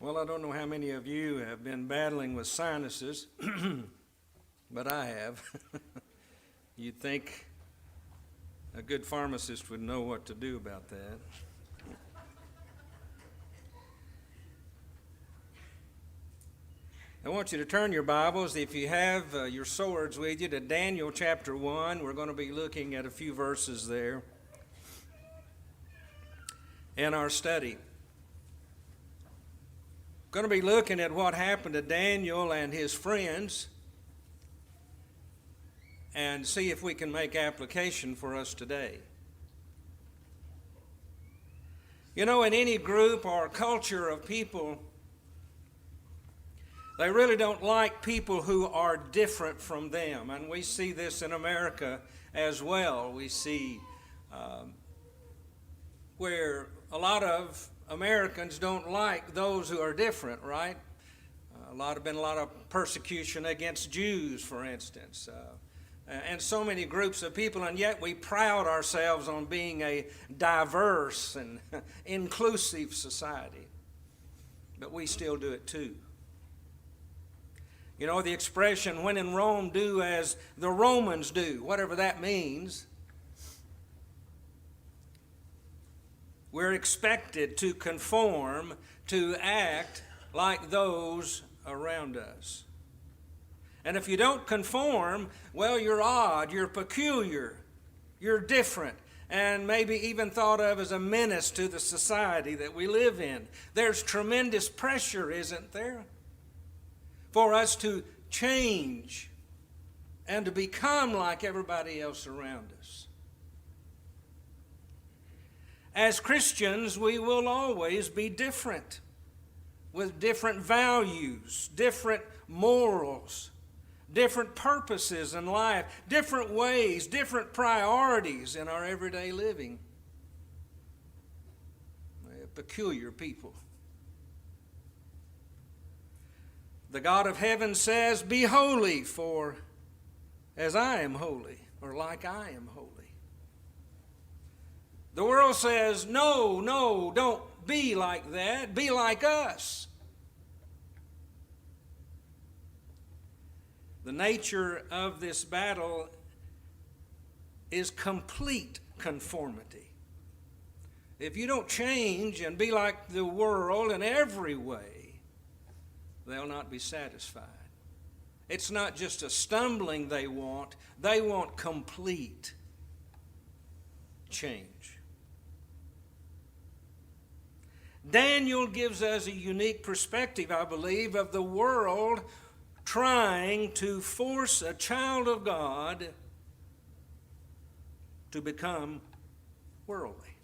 Well, I don't know how many of you have been battling with sinuses, but I have. You'd think a good pharmacist would know what to do about that. I want you to turn your Bibles, if you have your swords with you, to Daniel chapter 1. We're going to be looking at a few verses there in our study. Going to be looking at what happened to Daniel and his friends and see if we can make application for us today. You know, in any group or culture of people, they really don't like people who are different from them. And we see this in America as well. We see where a lot of Americans don't like those who are different, right? Been a lot of persecution against Jews, for instance, and so many groups of people, and yet we pride ourselves on being a diverse and inclusive society. But we still do it too. You know, the expression, when in Rome, do as the Romans do, whatever that means. We're expected to conform, to act like those around us. And if you don't conform, well, you're odd, you're peculiar, you're different, and maybe even thought of as a menace to the society that we live in. There's tremendous pressure, isn't there, for us to change and to become like everybody else around us. As Christians, we will always be different, with different values, different morals, different purposes in life, different ways, different priorities in our everyday living. We're peculiar people. The God of heaven says, "Be holy, for as I am holy," or like I am holy. The world says, no, don't be like that. Be like us. The nature of this battle is complete conformity. If you don't change and be like the world in every way, they'll not be satisfied. It's not just a stumbling they want complete change. Daniel gives us a unique perspective, I believe, of the world trying to force a child of God to become worldly.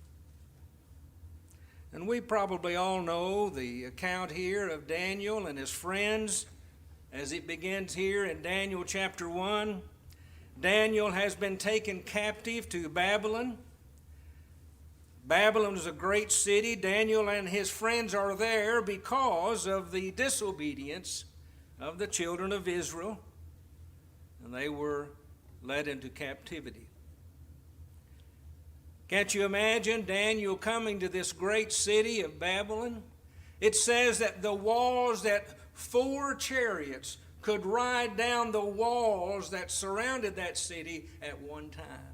And we probably all know the account here of Daniel and his friends as it begins here in Daniel chapter 1. Daniel has been taken captive to Babylon. Babylon is a great city. Daniel and his friends are there because of the disobedience of the children of Israel, and they were led into captivity. Can't you imagine Daniel coming to this great city of Babylon? It says that the walls, that 4 chariots could ride down the walls that surrounded that city at one time.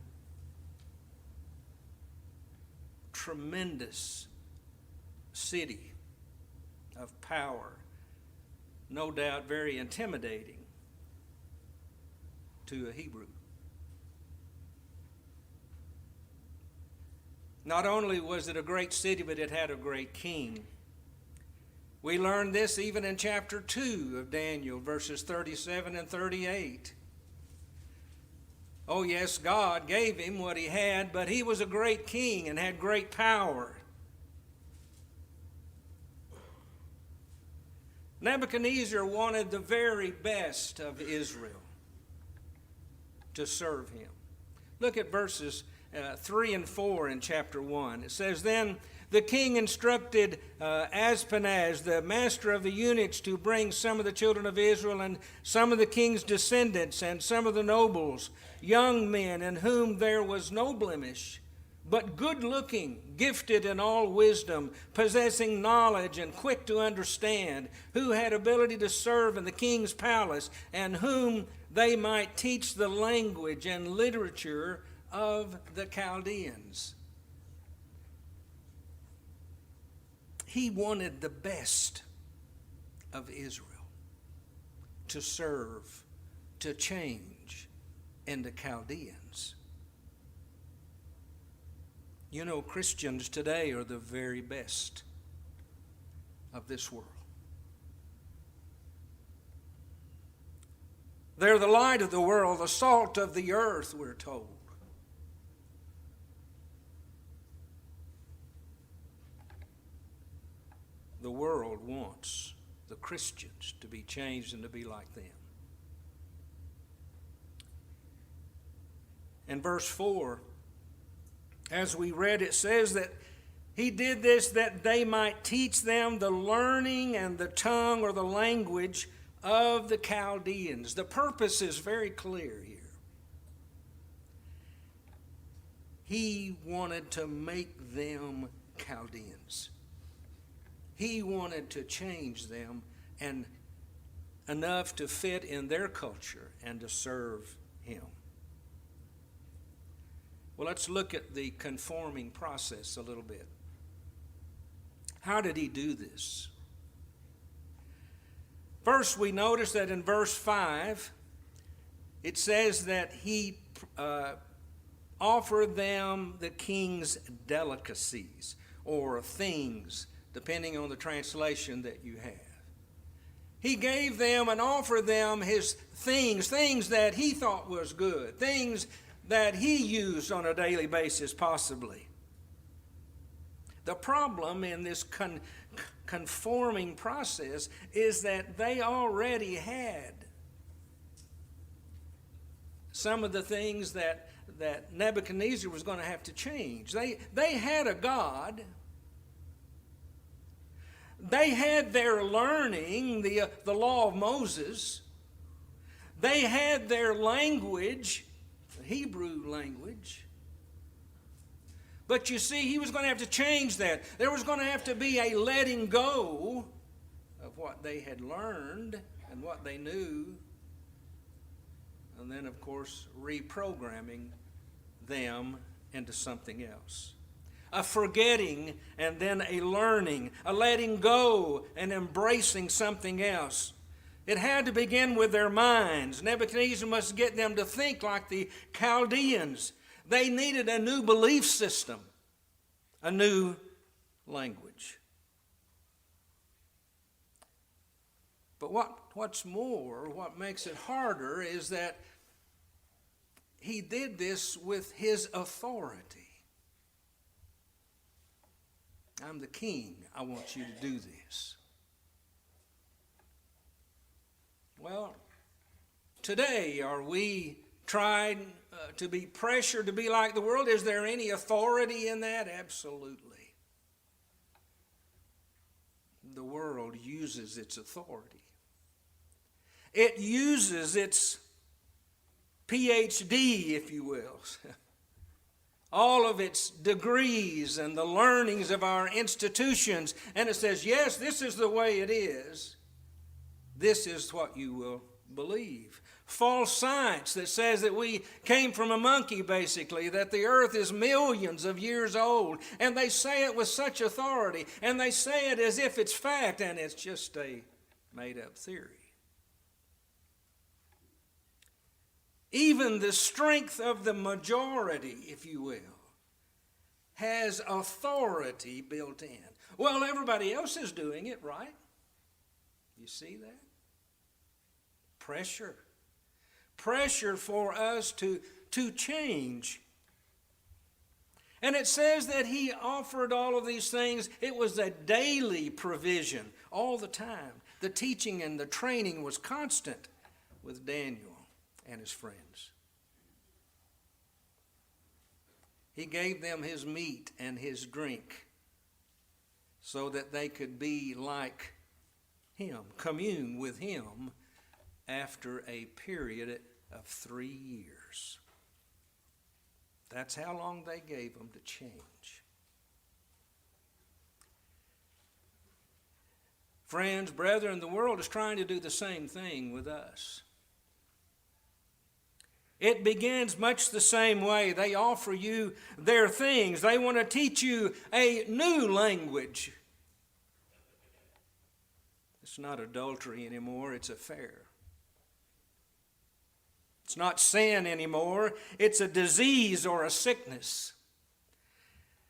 Tremendous city of power, no doubt very intimidating to a Hebrew. Not only was it a great city, but it had a great king. We learn this even in chapter 2 of Daniel, verses 37 and 38. Oh yes, God gave him what he had, but he was a great king and had great power. Nebuchadnezzar wanted the very best of Israel to serve him. Look at verses 3 and 4 in chapter 1. It says, "Then the king instructed Aspenaz, the master of the eunuchs, to bring some of the children of Israel and some of the king's descendants and some of the nobles, young men in whom there was no blemish, but good-looking, gifted in all wisdom, possessing knowledge and quick to understand, who had ability to serve in the king's palace, and whom they might teach the language and literature of the Chaldeans. He wanted the best of Israel to serve, to change into Chaldeans. You know, Christians today are the very best of this world. They're the light of the world, the salt of the earth, we're told. The world wants the Christians to be changed and to be like them. In verse 4, as we read, it says that he did this that they might teach them the learning and the tongue or the language of the Chaldeans. The purpose is very clear here. He wanted to make them Chaldeans. He wanted to change them and enough to fit in their culture and to serve him. Well, let's look at the conforming process a little bit. How did he do this? First, we notice that in verse 5, it says that he offered them the king's delicacies or things, depending on the translation that you have. He gave them and offered them his things that he thought was good, things that he used on a daily basis possibly. The problem in this conforming process is that they already had some of the things that Nebuchadnezzar was going to have to change. They had a God. They had their learning, the law of Moses. They had their language, the Hebrew language. But you see, he was going to have to change that. There was going to have to be a letting go of what they had learned and what they knew. And then, of course, reprogramming them into something else. A forgetting and then a learning, a letting go and embracing something else. It had to begin with their minds. Nebuchadnezzar must get them to think like the Chaldeans. They needed a new belief system, a new language. But what's more, what makes it harder is that he did this with his authority. I'm the king. I want you to do this. Well, today, are we trying to be pressured to be like the world? Is there any authority in that? Absolutely. The world uses its authority. It uses its PhD, if you will. All of its degrees and the learnings of our institutions. And it says, yes, this is the way it is. This is what you will believe. False science that says that we came from a monkey, basically, that the earth is millions of years old. And they say it with such authority. And they say it as if it's fact, and it's just a made-up theory. Even the strength of the majority, if you will, has authority built in. Well, everybody else is doing it, right? You see that? Pressure. Pressure for us to change. And it says that he offered all of these things. It was a daily provision all the time. The teaching and the training was constant with Daniel and his friends. He gave them his meat and his drink so that they could be like him, commune with him after a period of 3 years. That's how long they gave them to change. Friends, brethren, the world is trying to do the same thing with us. It begins much the same way. They offer you their things. They want to teach you a new language. It's not adultery anymore, it's affair. It's not sin anymore, it's a disease or a sickness.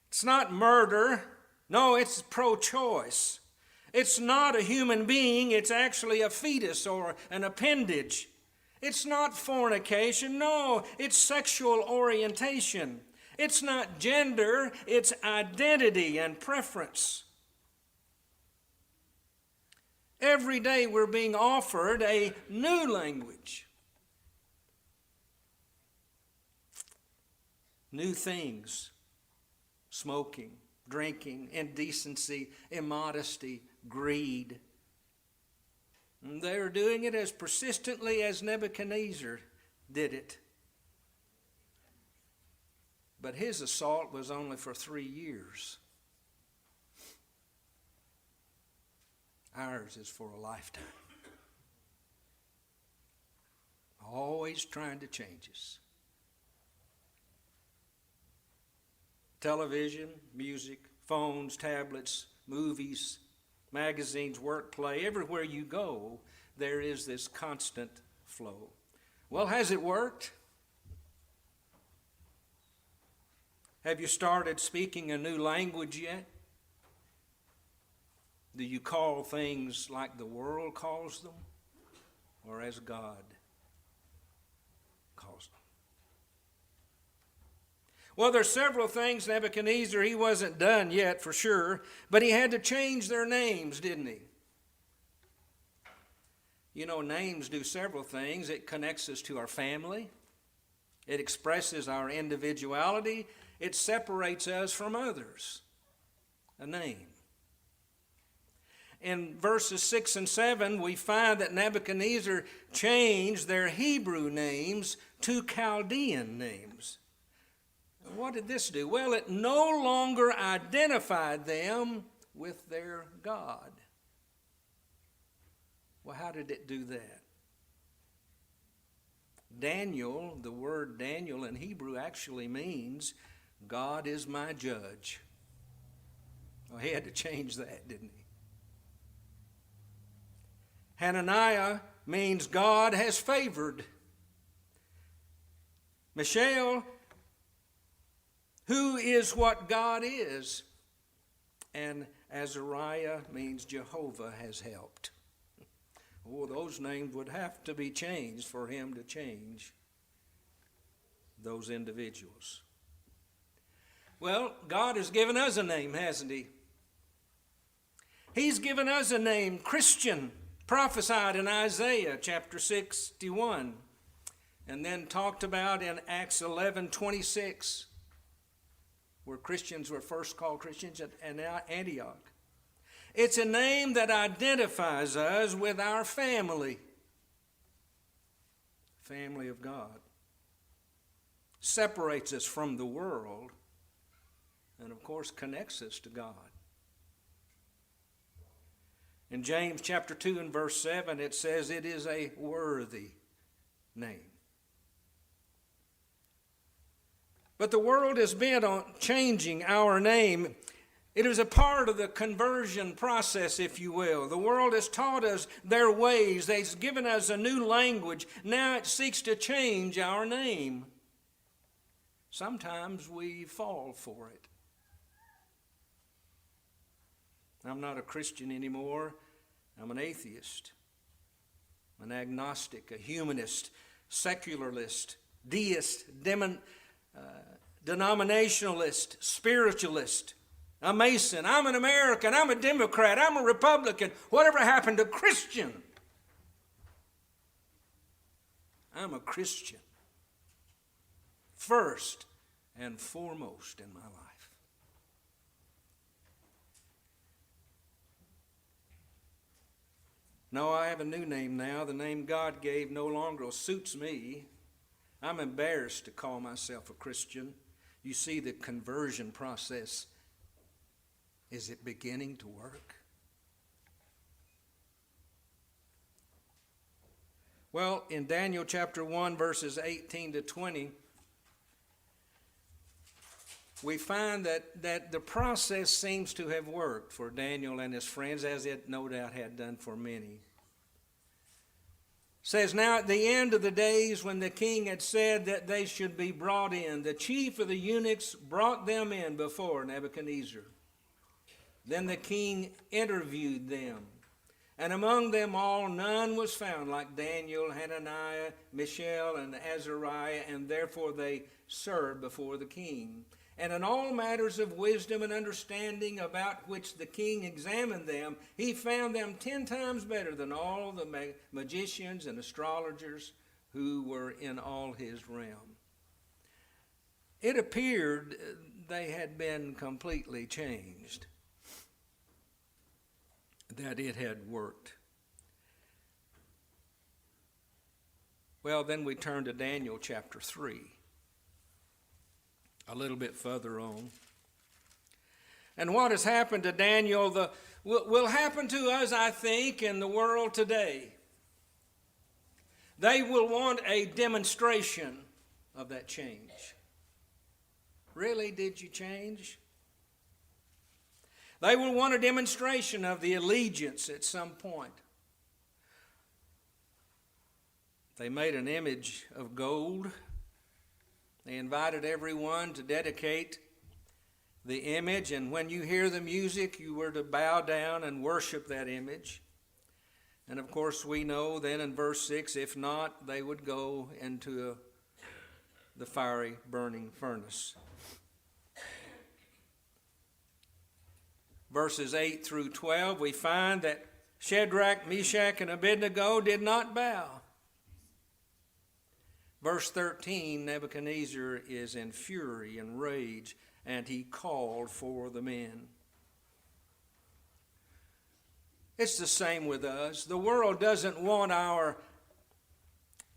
It's not murder, no, it's pro-choice. It's not a human being, it's actually a fetus or an appendage. It's not fornication, no, it's sexual orientation. It's not gender, it's identity and preference. Every day we're being offered a new language. New things. Smoking, drinking, indecency, immodesty, greed. And they're doing it as persistently as Nebuchadnezzar did it. But his assault was only for 3 years. Ours is for a lifetime. Always trying to change us. Television, music, phones, tablets, movies, magazines, work, play, everywhere you go, there is this constant flow. Well, has it worked? Have you started speaking a new language yet? Do you call things like the world calls them, or as God calls them? Well, there's several things Nebuchadnezzar, he wasn't done yet for sure, but he had to change their names, didn't he? You know, names do several things. It connects us to our family. It expresses our individuality. It separates us from others. A name. In verses 6 and 7, we find that Nebuchadnezzar changed their Hebrew names to Chaldean names. What did this do? Well, it no longer identified them with their God. Well, how did it do that? Daniel, the word Daniel in Hebrew actually means God is my judge. Well, he had to change that, didn't he? Hananiah means God has favored. Mishael, who is what God is. And Azariah means Jehovah has helped. Oh, those names would have to be changed for him to change those individuals. Well, God has given us a name, hasn't he? He's given us a name, Christian, prophesied in Isaiah chapter 61, and then talked about in Acts 11:26, where Christians were first called Christians at Antioch. It's a name that identifies us with our family. Family of God. Separates us from the world, and of course connects us to God. In James chapter 2 and verse 7, it says it is a worthy name. But the world is bent on changing our name. It is a part of the conversion process, if you will. The world has taught us their ways. They've given us a new language. Now it seeks to change our name. Sometimes we fall for it. I'm not a Christian anymore. I'm an atheist, an agnostic, a humanist, secularist, deist, denominationalist, spiritualist. A Mason, I'm an American, I'm a Democrat, I'm a Republican. Whatever happened to Christian? I'm a Christian. First and foremost in my life. No, I have a new name now. The name God gave no longer suits me. I'm embarrassed to call myself a Christian. You see the conversion process. Is it beginning to work? Well, in Daniel chapter 1, verses 18 to 20, we find that the process seems to have worked for Daniel and his friends, as it no doubt had done for many. It says, now at the end of the days when the king had said that they should be brought in, the chief of the eunuchs brought them in before Nebuchadnezzar. Then the king interviewed them. And among them all none was found like Daniel, Hananiah, Mishael, and Azariah, and therefore they served before the king. And in all matters of wisdom and understanding about which the king examined them, he found them 10 times better than all the magicians and astrologers who were in all his realm. It appeared they had been completely changed, that it had worked. Well, then we turn to Daniel chapter 3, a little bit further on. And what has happened to Daniel will happen to us, I think, in the world today. They will want a demonstration of that change. Really, did you change? They will want a demonstration of the allegiance at some point. They made an image of gold. They invited everyone to dedicate the image, and when you hear the music, you were to bow down and worship that image. And of course, we know then in verse 6, if not, they would go into the fiery burning furnace. Verses 8 through 12, we find that Shadrach, Meshach, and Abednego did not bow. Verse 13, Nebuchadnezzar is in fury and rage, and he called for the men. It's the same with us. The world doesn't want our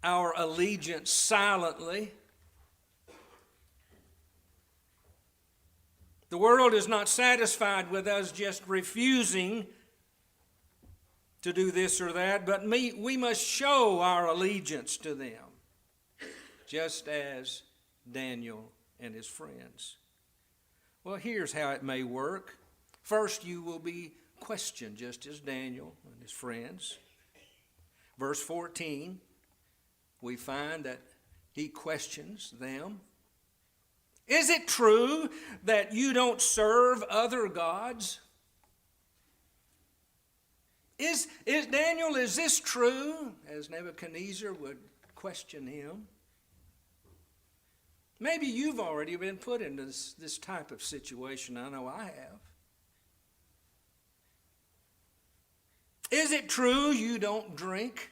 allegiance silently. The world is not satisfied with us just refusing to do this or that, but we must show our allegiance to them, just as Daniel and his friends. Well, here's how it may work. First, you will be questioned, just as Daniel and his friends. Verse 14, we find that he questions them. Is it true that you don't serve other gods? Is Daniel, is this true? As Nebuchadnezzar would question him. Maybe you've already been put into this type of situation. I know I have. Is it true you don't drink?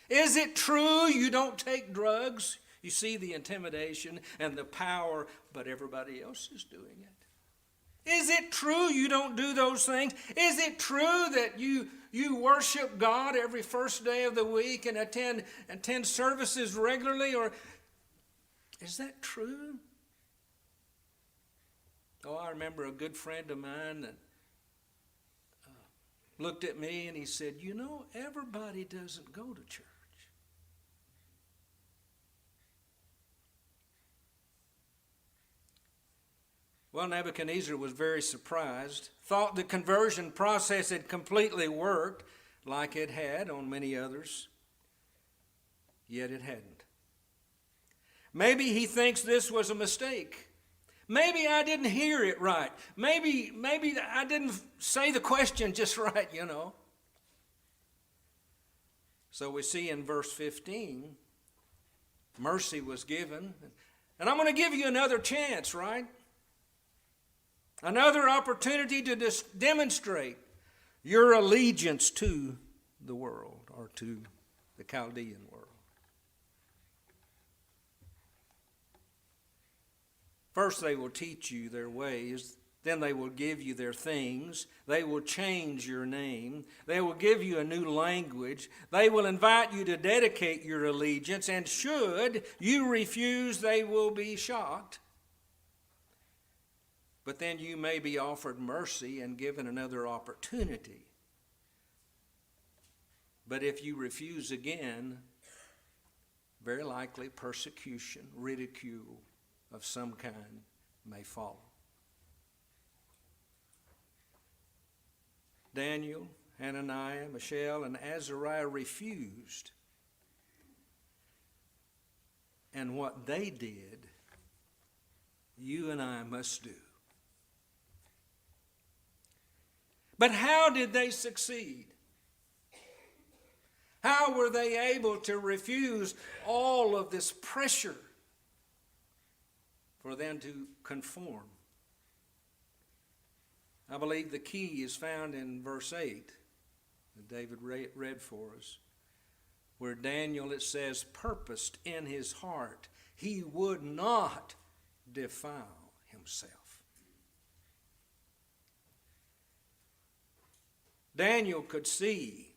Is it true you don't take drugs? You see the intimidation and the power, but everybody else is doing it. Is it true you don't do those things? Is it true that you worship God every first day of the week and attend services regularly? Or is that true? Oh, I remember a good friend of mine that looked at me and he said, you know, everybody doesn't go to church. Well, Nebuchadnezzar was very surprised, thought the conversion process had completely worked like it had on many others, yet it hadn't. Maybe he thinks this was a mistake. Maybe I didn't hear it right. Maybe I didn't say the question just right, you know. So we see in verse 15, mercy was given. And I'm going to give you another chance, right? Another opportunity to demonstrate your allegiance to the world or to the Chaldean world. First, they will teach you their ways. Then they will give you their things. They will change your name. They will give you a new language. They will invite you to dedicate your allegiance. And should you refuse, they will be shocked. But then you may be offered mercy and given another opportunity. But if you refuse again, very likely persecution, ridicule of some kind may follow. Daniel, Hananiah, Mishael, and Azariah refused. And what they did, you and I must do. But how did they succeed? How were they able to refuse all of this pressure for them to conform? I believe the key is found in verse 8 that David read for us, where Daniel, it says, purposed in his heart he would not defile himself. Daniel could see.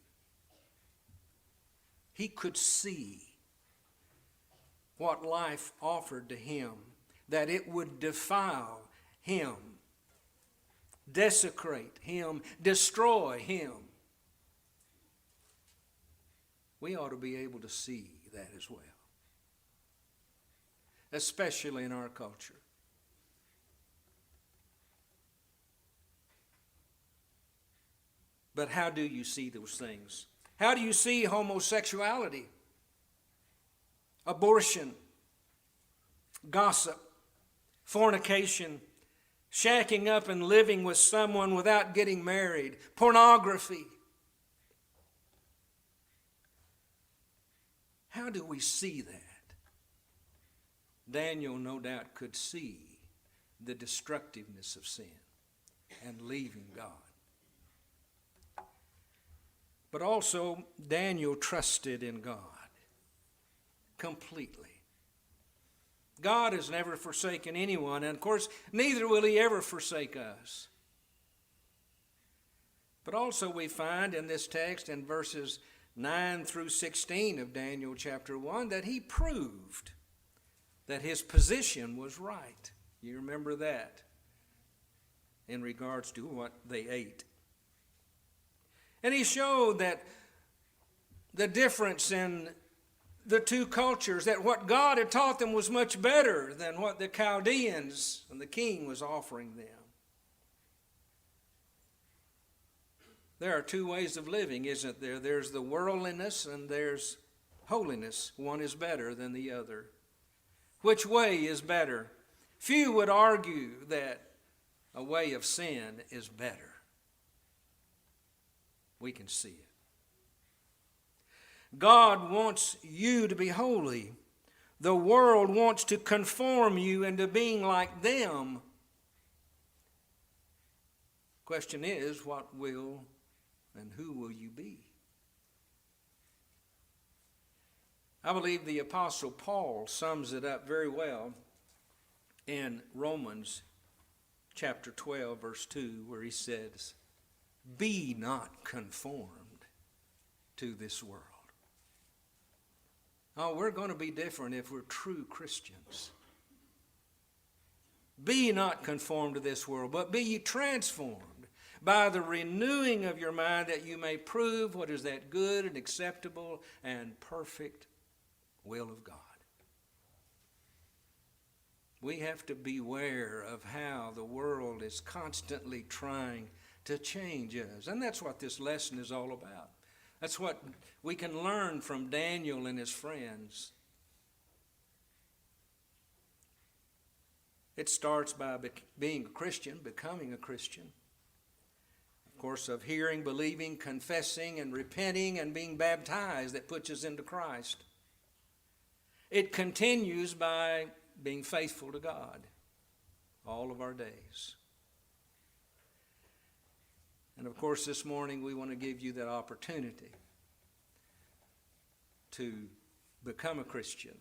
He could see what life offered to him, that it would defile him, desecrate him, destroy him. We ought to be able to see that as well, especially in our culture. But how do you see those things? How do you see homosexuality, abortion, gossip, fornication, shacking up and living with someone without getting married, pornography? How do we see that? Daniel, no doubt, could see the destructiveness of sin and leaving God. But also, Daniel trusted in God completely. God has never forsaken anyone, and of course, neither will he ever forsake us. But also we find in this text in verses 9 through 16 of Daniel chapter 1 that he proved that his position was right. You remember that in regards to what they ate. And he showed that the difference in the two cultures, that what God had taught them was much better than what the Chaldeans and the king was offering them. There are two ways of living, isn't there? There's the worldliness and there's holiness. One is better than the other. Which way is better? Few would argue that a way of sin is better. We can see it. God wants you to be holy. The world wants to conform you into being like them. Question is, what will and who will you be? I believe the Apostle Paul sums it up very well in Romans chapter 12, verse 2, where he says, "Be not conformed to this world." Oh, we're going to be different if we're true Christians. Be not conformed to this world, but be ye transformed by the renewing of your mind, that you may prove what is that good and acceptable and perfect will of God. We have to beware of how the world is constantly trying to change us. And that's what this lesson is all about. That's what we can learn from Daniel and his friends. It starts by being a Christian, becoming a Christian. Of course, of hearing, believing, confessing, and repenting, and being baptized that puts us into Christ. It continues by being faithful to God all of our days. And of course, this morning we want to give you that opportunity to become a Christian.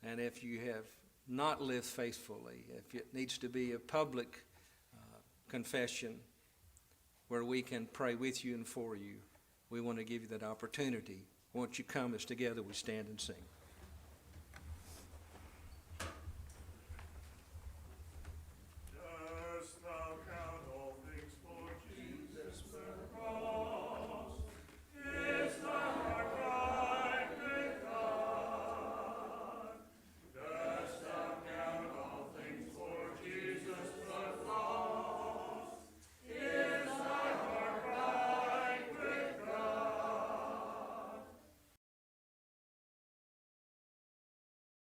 And if you have not lived faithfully, if it needs to be a public confession where we can pray with you and for you, we want to give you that opportunity. Won't you come as together we stand and sing?